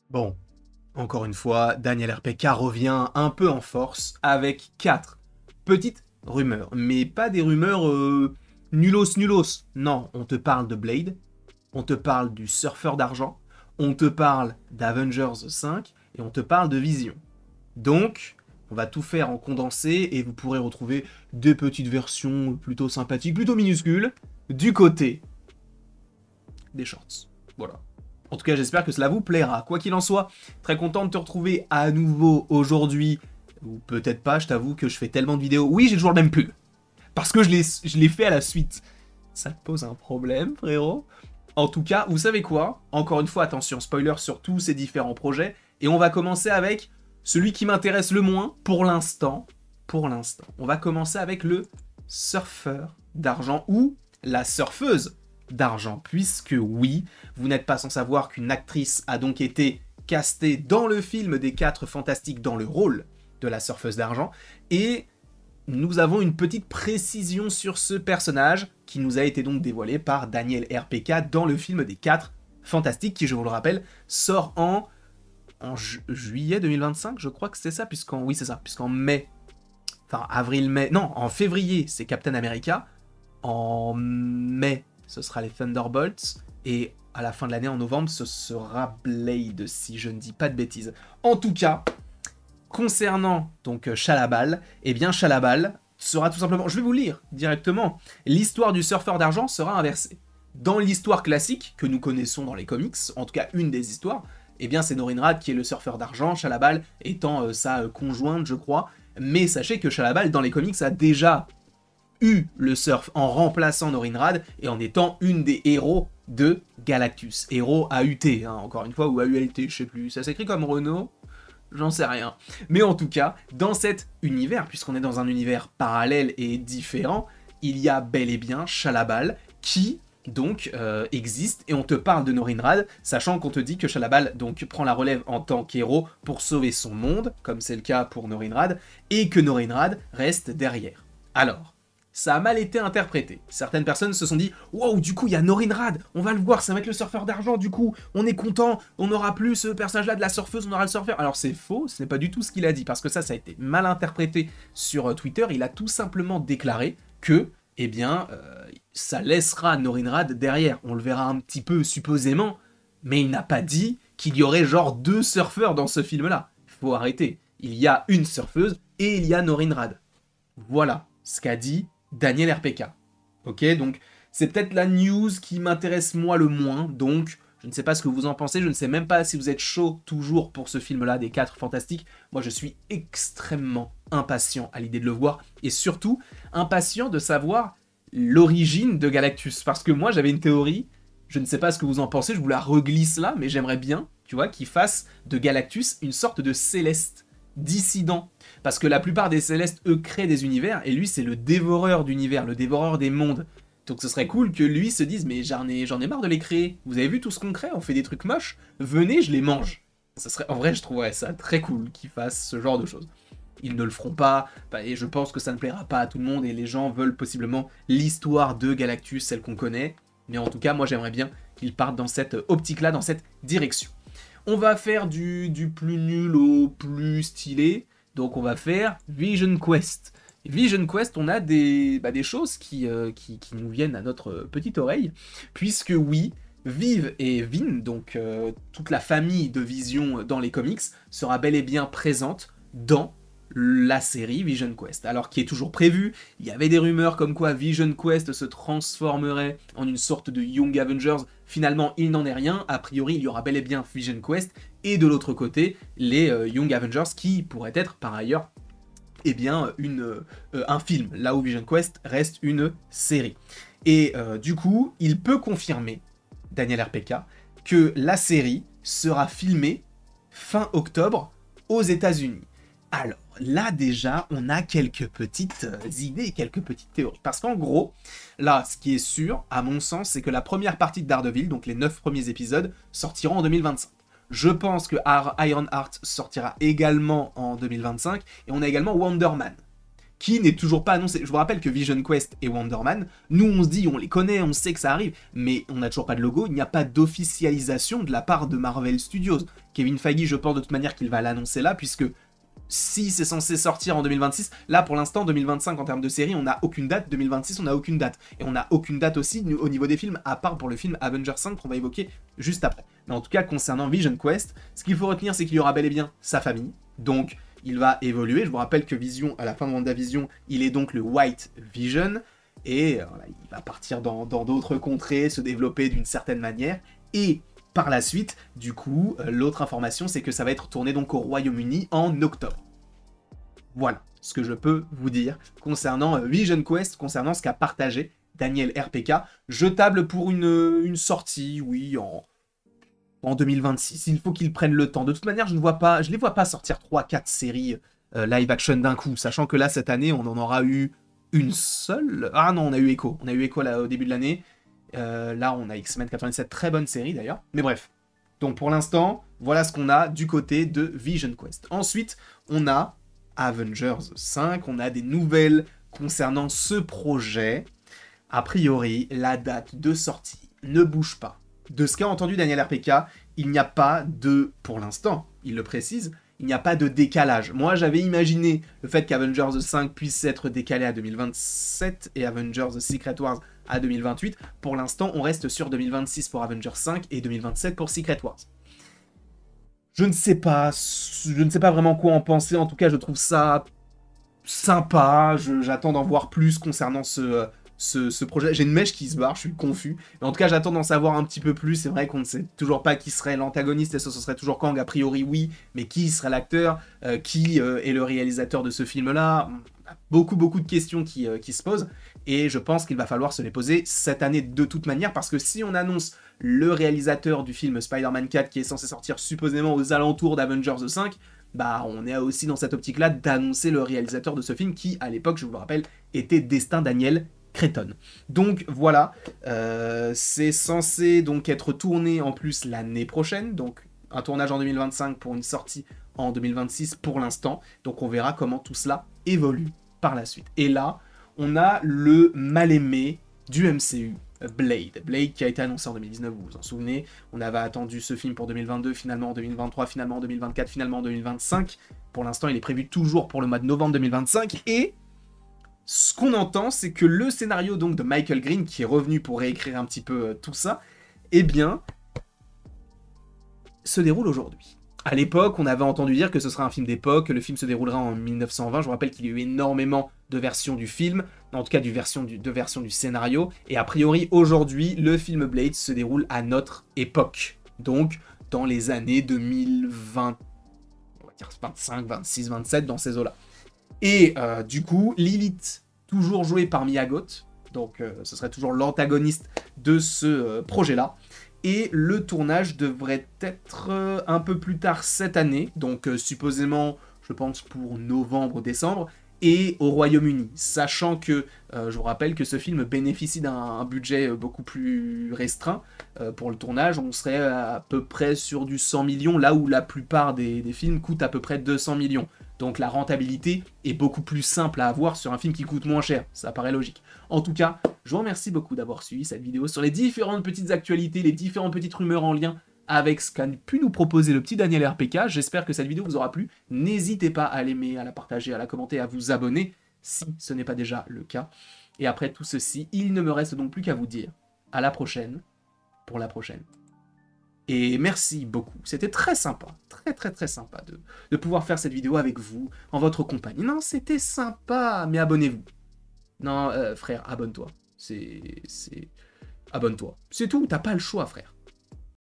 Bon, encore une fois, Daniel RPK revient un peu en force avec 4 petites rumeurs. Mais pas des rumeurs nulos. Non, on te parle de Blade, on te parle du Surfeur d'Argent, on te parle d'Avengers 5 et on te parle de Vision. Donc, on va tout faire en condensé et vous pourrez retrouver des petites versions plutôt sympathiques, plutôt minuscules, du côté des shorts. Voilà. En tout cas, j'espère que cela vous plaira. Quoi qu'il en soit, très content de te retrouver à nouveau aujourd'hui. Ou peut-être pas, je t'avoue que je fais tellement de vidéos. Oui, j'ai toujours le même pull. Parce que je l'ai fait à la suite. Ça te pose un problème, frérot? En tout cas, vous savez quoi? Encore une fois, attention, spoiler sur tous ces différents projets. Et on va commencer avec celui qui m'intéresse le moins pour l'instant. Pour l'instant. On va commencer avec le surfeur d'argent ou la surfeuse d'argent, puisque oui, vous n'êtes pas sans savoir qu'une actrice a donc été castée dans le film des 4 Fantastiques dans le rôle de la surfeuse d'argent, et nous avons une petite précision sur ce personnage qui nous a été donc dévoilé par Daniel RPK dans le film des 4 Fantastiques, qui, je vous le rappelle, sort en juillet 2025, je crois que c'est ça, puisqu'en mai, enfin avril-mai, non, en février, c'est Captain America, en mai, ce sera les Thunderbolts, et à la fin de l'année, en novembre, ce sera Blade, si je ne dis pas de bêtises. En tout cas, concernant donc Shalla-Bal, eh bien Shalla-Bal sera tout simplement, je vais vous lire directement, l'histoire du surfeur d'argent sera inversée. Dans l'histoire classique, que nous connaissons dans les comics, en tout cas une des histoires, eh bien c'est Norrin Radd qui est le surfeur d'argent, Shalla-Bal étant sa conjointe, je crois, mais sachez que Shalla-Bal, dans les comics, a déjà eu le surf en remplaçant Norrin Radd et en étant une des héros de Galactus. Héros AUT, hein, encore une fois, ou AULT, je sais plus, ça s'écrit comme Renault, j'en sais rien. Mais en tout cas, dans cet univers, puisqu'on est dans un univers parallèle et différent, il y a bel et bien Shalla-Bal qui donc existe, et on te parle de Norrin Radd, sachant qu'on te dit que Shalla-Bal donc prend la relève en tant qu'héros pour sauver son monde, comme c'est le cas pour Norrin Radd, et que Norrin Radd reste derrière. Alors, ça a mal été interprété. Certaines personnes se sont dit « Wow, du coup, il y a Norrin Radd, on va le voir, ça va être le surfeur d'argent, du coup, on est content, on n'aura plus ce personnage-là de la surfeuse, on aura le surfeur. » Alors c'est faux, ce n'est pas du tout ce qu'il a dit, parce que ça a été mal interprété sur Twitter. Il a tout simplement déclaré que, eh bien, ça laissera Norrin Radd derrière. On le verra un petit peu, supposément, mais il n'a pas dit qu'il y aurait genre 2 surfeurs dans ce film-là. Il faut arrêter. Il y a une surfeuse et il y a Norrin Radd. Voilà ce qu'a dit Daniel RPK. Ok, donc c'est peut-être la news qui m'intéresse moi le moins, donc je ne sais pas ce que vous en pensez, je ne sais même pas si vous êtes chaud toujours pour ce film-là des 4 Fantastiques. Moi je suis extrêmement impatient à l'idée de le voir, et surtout impatient de savoir l'origine de Galactus, parce que moi j'avais une théorie, je ne sais pas ce que vous en pensez, je vous la reglisse là, mais j'aimerais bien, tu vois, qu'il fasse de Galactus une sorte de Céleste dissident. Parce que la plupart des Célestes, eux, créent des univers, et lui, c'est le dévoreur d'univers, le dévoreur des mondes. Donc ce serait cool que lui se dise, mais j'en ai marre de les créer. Vous avez vu tout ce qu'on crée, on fait des trucs moches, venez, je les mange. Ça serait, en vrai, je trouverais ça très cool qu'ils fassent ce genre de choses. Ils ne le feront pas, et je pense que ça ne plaira pas à tout le monde, et les gens veulent possiblement l'histoire de Galactus, celle qu'on connaît. Mais en tout cas, moi j'aimerais bien qu'ils partent dans cette optique-là, dans cette direction. On va faire du plus nul au plus stylé, donc on va faire Vision Quest. Vision Quest, on a des choses qui nous viennent à notre petite oreille, puisque oui, Viv et Vin, donc toute la famille de Vision dans les comics, sera bel et bien présente dans la série Vision Quest. Alors qui est toujours prévu, il y avait des rumeurs comme quoi Vision Quest se transformerait en une sorte de Young Avengers. Finalement, il n'en est rien. A priori, il y aura bel et bien Vision Quest, et de l'autre côté, les Young Avengers qui pourraient être par ailleurs eh bien, un film, là où Vision Quest reste une série. Et du coup, il peut confirmer, Daniel RPK, que la série sera filmée fin octobre aux États-Unis. Alors là déjà, on a quelques petites idées, quelques petites théories. Parce qu'en gros, là, ce qui est sûr, à mon sens, c'est que la première partie de Daredevil, donc les 9 premiers épisodes, sortiront en 2025. Je pense que Ironheart sortira également en 2025, et on a également Wonder Man, qui n'est toujours pas annoncé. Je vous rappelle que Vision Quest et Wonder Man, nous on se dit, on les connaît, on sait que ça arrive, mais on n'a toujours pas de logo, il n'y a pas d'officialisation de la part de Marvel Studios. Kevin Feige, je pense de toute manière qu'il va l'annoncer là, puisque si c'est censé sortir en 2026, là pour l'instant 2025 en termes de série, on n'a aucune date, 2026 on n'a aucune date. Et on n'a aucune date aussi au niveau des films, à part pour le film Avengers 5 qu'on va évoquer juste après. Mais en tout cas, concernant Vision Quest, ce qu'il faut retenir, c'est qu'il y aura bel et bien sa famille, donc il va évoluer. Je vous rappelle que Vision, à la fin de WandaVision, il est donc le White Vision, et voilà, il va partir dans d'autres contrées, se développer d'une certaine manière, et par la suite, du coup, l'autre information, c'est que ça va être tourné donc au Royaume-Uni en octobre. Voilà ce que je peux vous dire concernant Vision Quest, concernant ce qu'a partagé Daniel RPK. Je table pour une sortie, oui, en 2026. Il faut qu'ils prennent le temps. De toute manière, je les vois pas sortir 3-4 séries live action d'un coup, sachant que là, cette année, on en aura eu une seule. Ah non, on a eu Echo. On a eu Echo là, au début de l'année. Là, on a X-Men 97, très bonne série d'ailleurs. Mais bref. Donc pour l'instant, voilà ce qu'on a du côté de Vision Quest. Ensuite, on a Avengers 5. On a des nouvelles concernant ce projet. A priori, la date de sortie ne bouge pas. De ce qu'a entendu Daniel RPK, il n'y a pas de, pour l'instant, il le précise, il n'y a pas de décalage. Moi, j'avais imaginé le fait qu'Avengers 5 puisse être décalé à 2027 et Avengers Secret Wars à 2028. Pour l'instant, on reste sur 2026 pour Avengers 5 et 2027 pour Secret Wars. Je ne sais pas vraiment quoi en penser. En tout cas, je trouve ça sympa. J'attends d'en voir plus concernant ce projet. J'ai une mèche qui se barre, je suis confus. Mais en tout cas, j'attends d'en savoir un petit peu plus. C'est vrai qu'on ne sait toujours pas qui serait l'antagoniste. Est-ce que ce serait toujours Kang? A priori, oui. Mais qui serait l'acteur? Qui est le réalisateur de ce film-là? Beaucoup de questions qui se posent. Et je pense qu'il va falloir se les poser cette année de toute manière. Parce que si on annonce le réalisateur du film Spider-Man 4 qui est censé sortir supposément aux alentours d'Avengers 5... bah on est aussi dans cette optique-là d'annoncer le réalisateur de ce film qui, à l'époque, je vous le rappelle, était Destin Daniel Cretton. Donc voilà, c'est censé donc être tourné en plus l'année prochaine, donc un tournage en 2025 pour une sortie en 2026 pour l'instant. Donc on verra comment tout cela évolue par la suite. Et là, on a le mal-aimé du MCU, Blade. Blade qui a été annoncé en 2019, vous vous en souvenez. On avait attendu ce film pour 2022, finalement en 2023, finalement en 2024, finalement en 2025. Pour l'instant, il est prévu toujours pour le mois de novembre 2025. Et ce qu'on entend, c'est que le scénario donc de Michael Green, qui est revenu pour réécrire un petit peu tout ça, eh bien, se déroule aujourd'hui. À l'époque, on avait entendu dire que ce serait un film d'époque, que le film se déroulera en 1920. Je vous rappelle qu'il y a eu énormément de versions du film, en tout cas de versions du scénario. Et a priori, aujourd'hui, le film Blade se déroule à notre époque. Donc, dans les années 2020, on va dire 25, 26, 27, dans ces eaux-là. Et du coup, Lilith, toujours jouée par Mia Goth, donc ce serait toujours l'antagoniste de ce projet-là. Et le tournage devrait être un peu plus tard cette année, donc supposément, je pense, pour novembre-décembre, et au Royaume-Uni, sachant que, je vous rappelle que ce film bénéficie d'un budget beaucoup plus restreint pour le tournage. On serait à peu près sur du 100 millions, là où la plupart des films coûtent à peu près 200 millions. Donc la rentabilité est beaucoup plus simple à avoir sur un film qui coûte moins cher, ça paraît logique. En tout cas, je vous remercie beaucoup d'avoir suivi cette vidéo sur les différentes petites actualités, les différentes petites rumeurs en lien avec ce qu'a pu nous proposer le petit Daniel RPK. J'espère que cette vidéo vous aura plu. N'hésitez pas à l'aimer, à la partager, à la commenter, à vous abonner si ce n'est pas déjà le cas. Et après tout ceci, il ne me reste donc plus qu'à vous dire à la prochaine pour la prochaine. Et merci beaucoup, c'était très sympa, très sympa de pouvoir faire cette vidéo avec vous, en votre compagnie. Non, c'était sympa, mais abonnez-vous. Non, frère, abonne-toi. Abonne-toi. C'est tout, t'as pas le choix, frère.